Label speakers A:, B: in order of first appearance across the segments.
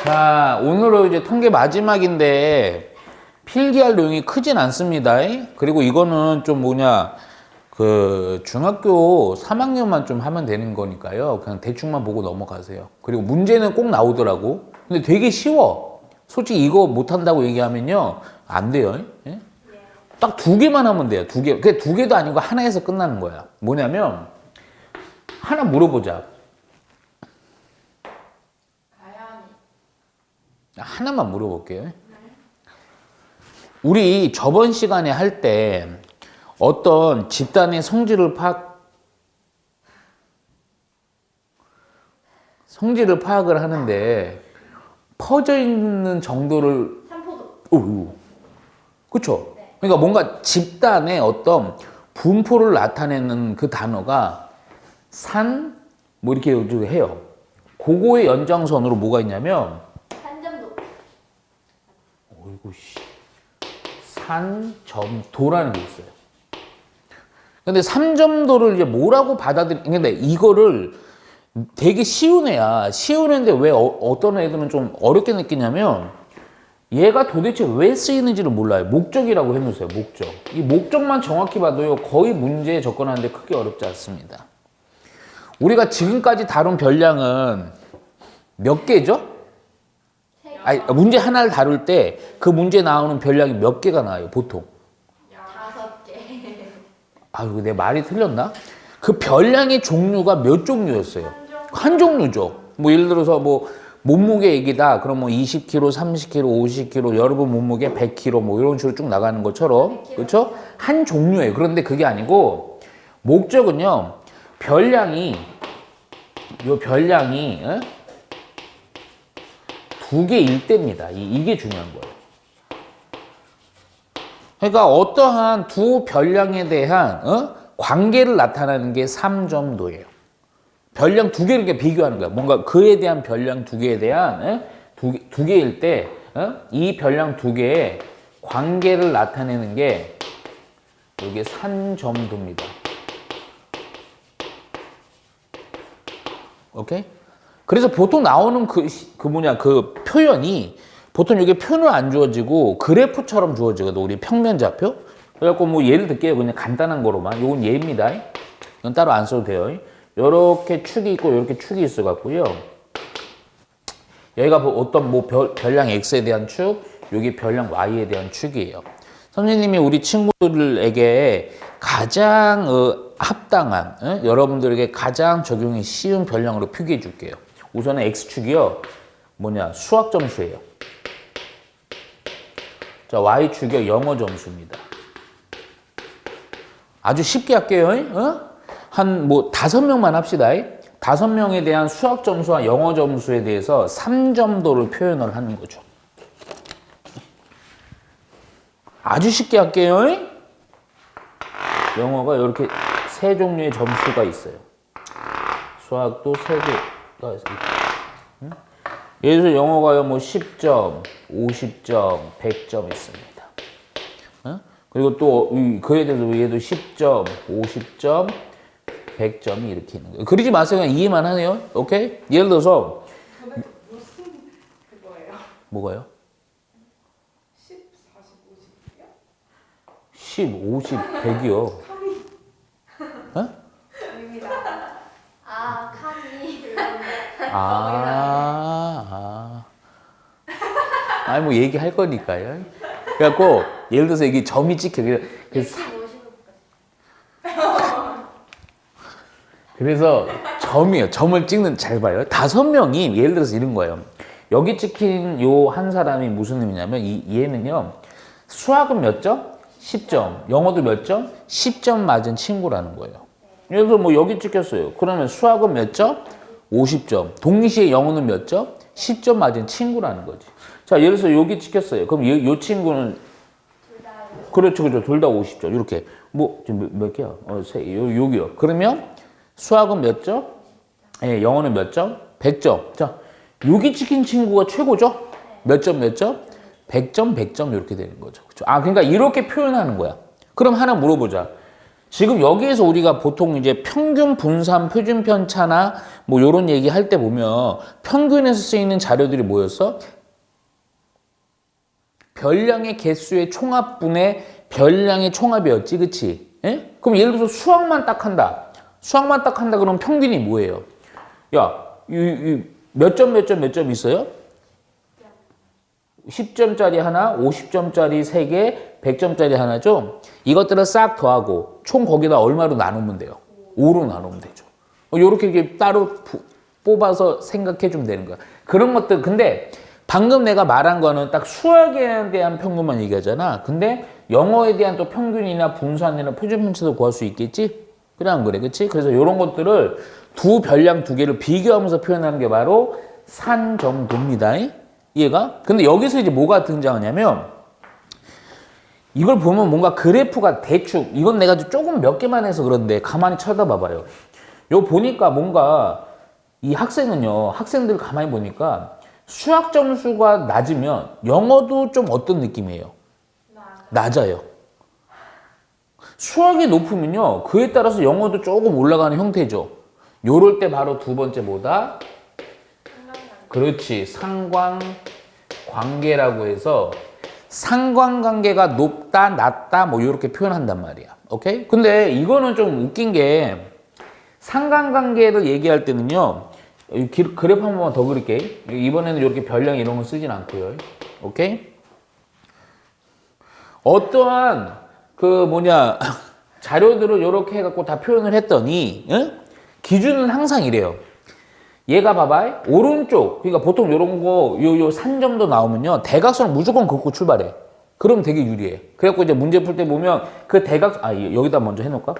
A: 자, 오늘은 이제 통계 마지막인데 필기할 내용이 크진 않습니다. 그리고 이거는 좀 중학교 3학년만 좀 하면 되는 거니까요. 그냥 대충만 보고 넘어가세요. 그리고 문제는 꼭 나오더라고. 근데 되게 쉬워. 솔직히 이거 못한다고 얘기하면요. 안 돼요. 예? 딱 2개만 하면 돼요. 2개. 그게 2개도 아니고 하나에서 끝나는 거야. 뭐냐면, 하나 물어보자. 하나만 물어볼게요. 우리 저번 시간에 할 때 어떤 집단의 성질을 파악을 하는데 퍼져 있는 정도를 3포도. 그렇죠? 네. 그러니까 뭔가 집단의 어떤 분포를 나타내는 그 단어가 뭐 이렇게 해요. 그거의 연장선으로 뭐가 있냐면 산점도라는 게 있어요. 근데 3점도를 이제 뭐라고 근데 이거를 되게 쉬운 애야. 쉬운 애인데 왜 어떤 애들은 좀 어렵게 느끼냐면 얘가 도대체 왜 쓰이는지를 몰라요. 목적이라고 해놓으세요. 목적. 이 목적만 정확히 봐도요. 거의 문제에 접근하는데 크게 어렵지 않습니다. 우리가 지금까지 다룬 별량은 몇 개죠? 아니, 문제 하나를 다룰 때 그 문제 나오는 별량이 몇 개가 나와요, 보통?
B: 5개.
A: 아유, 내 말이 틀렸나? 그 별량의 종류가 몇 종류였어요? 한 종류죠. 뭐 예를 들어서 뭐 몸무게 얘기다. 그럼 뭐 20kg, 30kg, 50kg, 여러분 몸무게 100kg 뭐 이런 식으로 쭉 나가는 것처럼. 그렇죠? 한 종류예요. 그런데 그게 아니고 목적은요. 별량이 2개일 때입니다. 이게 중요한 거예요. 그러니까 어떠한 두 별량에 대한 관계를 나타내는 게 3점도예요. 별량 2개를 이렇게 비교하는 거야. 뭔가 그에 대한 별량 2개에 대한 두 개일 때 이 별량 2개의 관계를 나타내는 게 이게 3점도입니다. 오케이? 그래서 보통 나오는 그 표현이 보통 이게 표는 안 주어지고 그래프처럼 주어지거든. 우리 평면좌표. 그래갖고 뭐 예를 들게요. 그냥 간단한 거로만. 이건 예입니다. 이건 따로 안 써도 돼요. 이렇게 축이 있고 이렇게 축이 있어 갖고요. 여기가 어떤 별량 X에 대한 축, 여기 별량 Y에 대한 축이에요. 선생님이 우리 친구들에게 가장 합당한, 여러분들에게 가장 적용이 쉬운 별량으로 표기해 줄게요. 우선은 X축이요. 수학 점수예요. 자, Y축이요. 영어 점수입니다. 아주 쉽게 할게요. 한 5명만 합시다. 5명에 대한 수학 점수와 영어 점수에 대해서 3점도를 표현을 하는 거죠. 아주 쉽게 할게요. 영어가 이렇게 3종류의 점수가 있어요. 수학도 3개가 있어요. 예를 들어서 영어가요, 10점, 50점, 100점 있습니다. 그리고 또 그에 대해서 얘도 10점, 50점, 100점이 이렇게 있는 거예요. 그러지 마세요. 그냥 이해만 하네요. 오케이? 예를 들어서
B: 무슨 그거예요?
A: 뭐가요?
B: 10, 40, 50이요?
A: 10, 50, 100이요.
B: 아닙니다. 칸이.
A: 아니 뭐 얘기할 거니까요. 그래갖고 예를 들어서 이게 점이 찍혀. 그래서 점이에요. 점을 잘 봐요. 5명이 예를 들어서 이런 거예요. 여기 찍힌 요 한 사람이 무슨 의미냐면 얘는요. 수학은 몇 점? 10점. 영어도 몇 점? 10점 맞은 친구라는 거예요. 예를 들어서 여기 찍혔어요. 그러면 수학은 몇 점? 50점. 동시에 영어는 몇 점? 10점 맞은 친구라는 거지. 자, 예를 들어서 여기 찍혔어요. 그럼 요 친구는 그렇죠. 둘 다 50점. 이렇게. 지금 몇 개야? 여기요. 그러면 수학은 몇 점? 예, 영어는 몇 점? 100점. 자, 여기 찍힌 친구가 최고죠? 몇 점, 몇 점? 100점, 100점 이렇게 되는 거죠. 그렇죠? 그러니까 이렇게 표현하는 거야. 그럼 하나 물어보자. 지금 여기에서 우리가 보통 이제 평균 분산 표준 편차나 뭐 요런 얘기 할 때 보면 평균에서 쓰이는 자료들이 뭐였어? 별량의 개수의 총합분의 별량의 총합이었지, 그치? 예? 그럼 예를 들어서 수학만 딱 한다. 수학만 딱 한다 그러면 평균이 뭐예요? 야, 몇 점 몇 점 있어요? 10점짜리 하나, 50점짜리 3개, 100점짜리 하나죠? 이것들을 싹 더하고 총 거기다 얼마로 나누면 돼요? 5로 나누면 되죠. 요렇게 따로 뽑아서 생각해 주면 되는 거야. 그런 것들, 근데 방금 내가 말한 거는 딱 수학에 대한 평균만 얘기하잖아. 근데 영어에 대한 또 평균이나 분산이나 표준 편차도 구할 수 있겠지? 그래 안 그래? 그치? 그래서 이런 것들을 두 별량 두 개를 비교하면서 표현하는 게 바로 산정도입니다. 이해가? 근데 여기서 이제 뭐가 등장하냐면 이걸 보면 뭔가 그래프가 대충 이건 내가 조금 몇 개만 해서 그런데 가만히 쳐다봐봐요. 요 보니까 뭔가 이 학생은요, 학생들 가만히 보니까 수학 점수가 낮으면 영어도 좀 어떤 느낌이에요? 낮아요. 수학이 높으면요, 그에 따라서 영어도 조금 올라가는 형태죠. 요럴 때 바로 두 번째 뭐다? 그렇지, 상관관계라고 해서 상관관계가 높다, 낮다 뭐 이렇게 표현한단 말이야. 오케이? 근데 이거는 좀 웃긴 게 상관관계를 얘기할 때는요, 그래프 한 번만 더 그릴게. 이번에는 이렇게 별량 이런 거 쓰진 않고요. 오케이? 어떠한 자료들을 이렇게 해갖고 다 표현을 했더니 기준은 항상 이래요. 얘가 봐봐, 오른쪽, 그러니까 보통 이런 거, 요 산점도 나오면요, 대각선을 무조건 긋고 출발해. 그럼 되게 유리해. 그래갖고 이제 문제 풀 때 보면 그 여기다 먼저 해놓을까?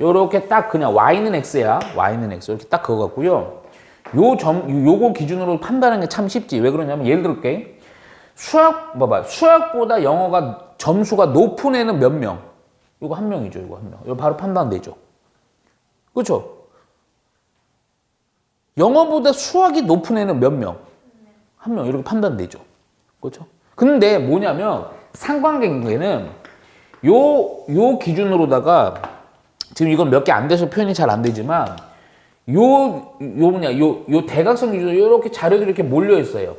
A: 요렇게 딱 그냥 y는 x야. y는 x. 이렇게 딱 그거 같고요. 요거 기준으로 판단하는 게 참 쉽지. 왜 그러냐면 예를 들게. 수학보다 영어가 점수가 높은 애는 몇 명? 이거 한 명이죠. 이거 한 명. 이거 바로 판단되죠. 그렇죠? 영어보다 수학이 높은 애는 몇 명? 한 명. 이렇게 판단되죠. 그렇죠? 근데 뭐냐면 상관관계는 요 기준으로다가 지금 이건 몇 개 안 돼서 표현이 잘 안 되지만 요 대각선 기준으로 이렇게 자료들이 이렇게 몰려 있어요.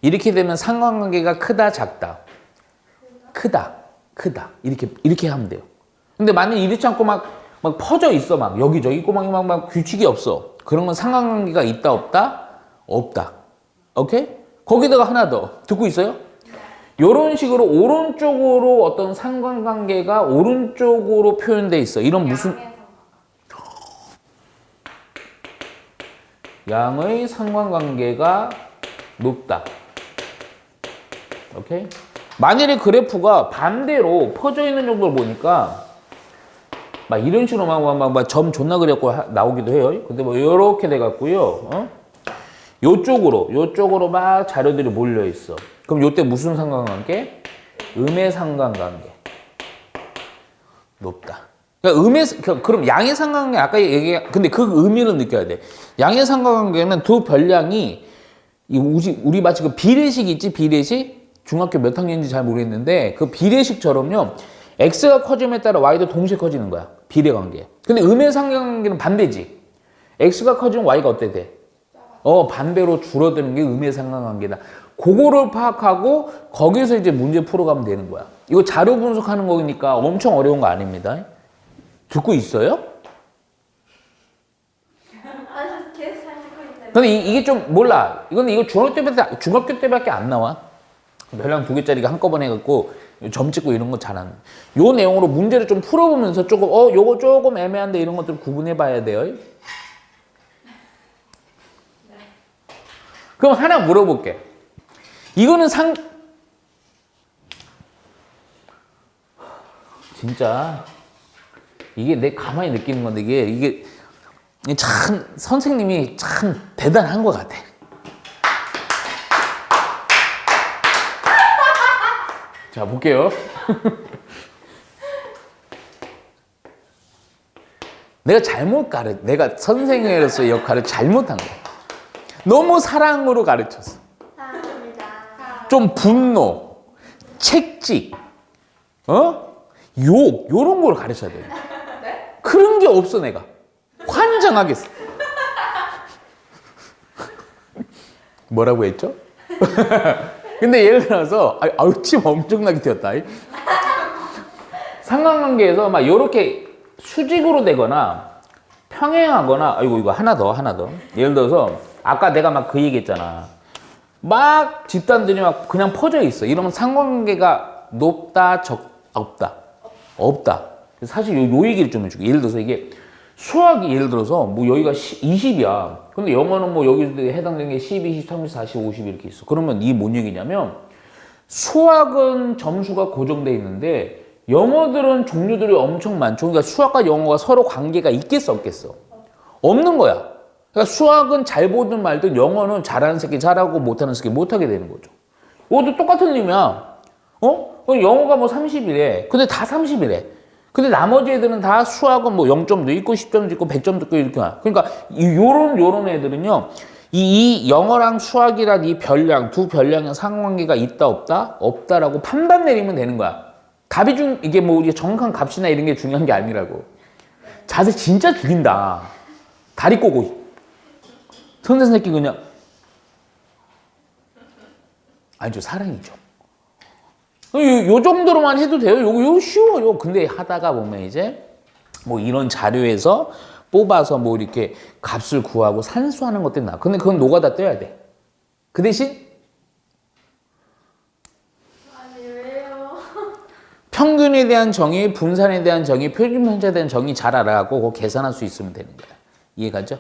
A: 이렇게 되면 상관관계가 크다, 작다. 크다. 이렇게 하면 돼요. 근데 만약 이렇지 않고 막 퍼져 있어. 막 여기저기 있고 막 규칙이 없어. 그런 건 상관관계가 있다, 없다? 없다. 오케이? 거기다가 하나 더. 듣고 있어요? 이런 식으로 오른쪽으로 어떤 상관관계가 오른쪽으로 표현돼 있어. 이런 무슨 양의 상관관계가 높다. 오케이? 만일에 그래프가 반대로 퍼져 있는 정도를 보니까 막 이런 식으로 막 점 존나 그렸고 나오기도 해요. 근데 뭐 이렇게 돼 갖고요. 요쪽으로 막 자료들이 몰려 있어. 그럼 요때 무슨 상관관계? 음의 상관관계. 높다. 그러니까 그럼 양의 상관관계 아까 근데 그 의미를 느껴야 돼. 양의 상관관계는 두 별량이 우리 마치 그 비례식 있지, 비례식? 중학교 몇 학년인지 잘 모르겠는데 그 비례식처럼요. x가 커짐에 따라 y도 동시에 커지는 거야. 비례관계. 근데 음의 상관관계는 반대지. x가 커지면 y가 어때 돼? 반대로 줄어드는 게 음의 상관관계다. 그거를 파악하고 거기서 이제 문제 풀어가면 되는 거야. 이거 자료 분석하는 거니까 엄청 어려운 거 아닙니다. 듣고 있어요?
B: 아니, 계속 잘 듣고 있는데.
A: 근데 이게 좀 몰라. 이거 중학교 때밖에 안 나와. 별량 2개짜리가 한꺼번에 해갖고 점 찍고 이런 거 잘하는. 요 내용으로 문제를 좀 풀어보면서 조금 요거 조금 애매한데 이런 것들 구분해 봐야 돼요. 그럼 하나 물어볼게. 이거는 진짜 이게 내 가만히 느끼는 건데 이게 참 선생님이 참 대단한 것 같아. 자, 볼게요. 내가 선생으로서의 역할을 잘못한 거야. 너무 사랑으로 가르쳤어.
B: 감사합니다.
A: 좀 분노, 책찍, 욕, 요런 걸 가르쳐야 돼.
B: 네?
A: 그런 게 없어 내가. 환장하겠어. 뭐라고 했죠? 근데 예를 들어서 아유 침 엄청나게 튀었다. 상관관계에서 막 이렇게 수직으로 되거나 평행하거나 아이고 이거 하나 더. 예를 들어서 아까 내가 막 그 얘기했잖아. 막 집단들이 막 그냥 퍼져 있어. 이러면 상관관계가 높다, 없다. 사실 요 얘기를 좀 해줄게. 예를 들어서 이게 수학이 예를 들어서 뭐 여기가 20이야. 근데 영어는 뭐 여기 해당되는 게 10, 20, 30, 40, 50 이렇게 있어. 그러면 이게 뭔 얘기냐면 수학은 점수가 고정돼 있는데 영어들은 종류들이 엄청 많죠. 그러니까 수학과 영어가 서로 관계가 있겠어, 없겠어? 없는 거야. 그러니까 수학은 잘 보든 말든 영어는 잘하는 새끼 잘하고 못하는 새끼 못하게 되는 거죠. 이것도 똑같은 의미야. 영어가 뭐 30이래. 근데 다 30이래. 근데 나머지 애들은 다 수학은 뭐 0점도 있고 10점도 있고 100점도 있고 이렇게 와. 그러니까 요런 애들은요. 이 영어랑 수학이란 이 별량, 두 별량의 상관관계가 있다 없다? 없다라고 판단 내리면 되는 거야. 답이 이게 뭐 이게 정확한 값이나 이런 게 중요한 게 아니라고. 자세 진짜 죽인다. 다리 꼬고. 선생 새끼 그냥. 아니죠, 사랑이죠. 요 정도로만 해도 돼요. 요거 쉬워요. 근데 하다가 보면 이제 뭐 이런 자료에서 뽑아서 뭐 이렇게 값을 구하고 산수하는 것들이 나. 근데 그건 노가다 떼야 돼. 그 대신
B: 아니 왜요?
A: 평균에 대한 정의, 분산에 대한 정의, 표준편차에 대한 정의 잘 알아가고 그거 계산할 수 있으면 되는 거야. 이해가죠?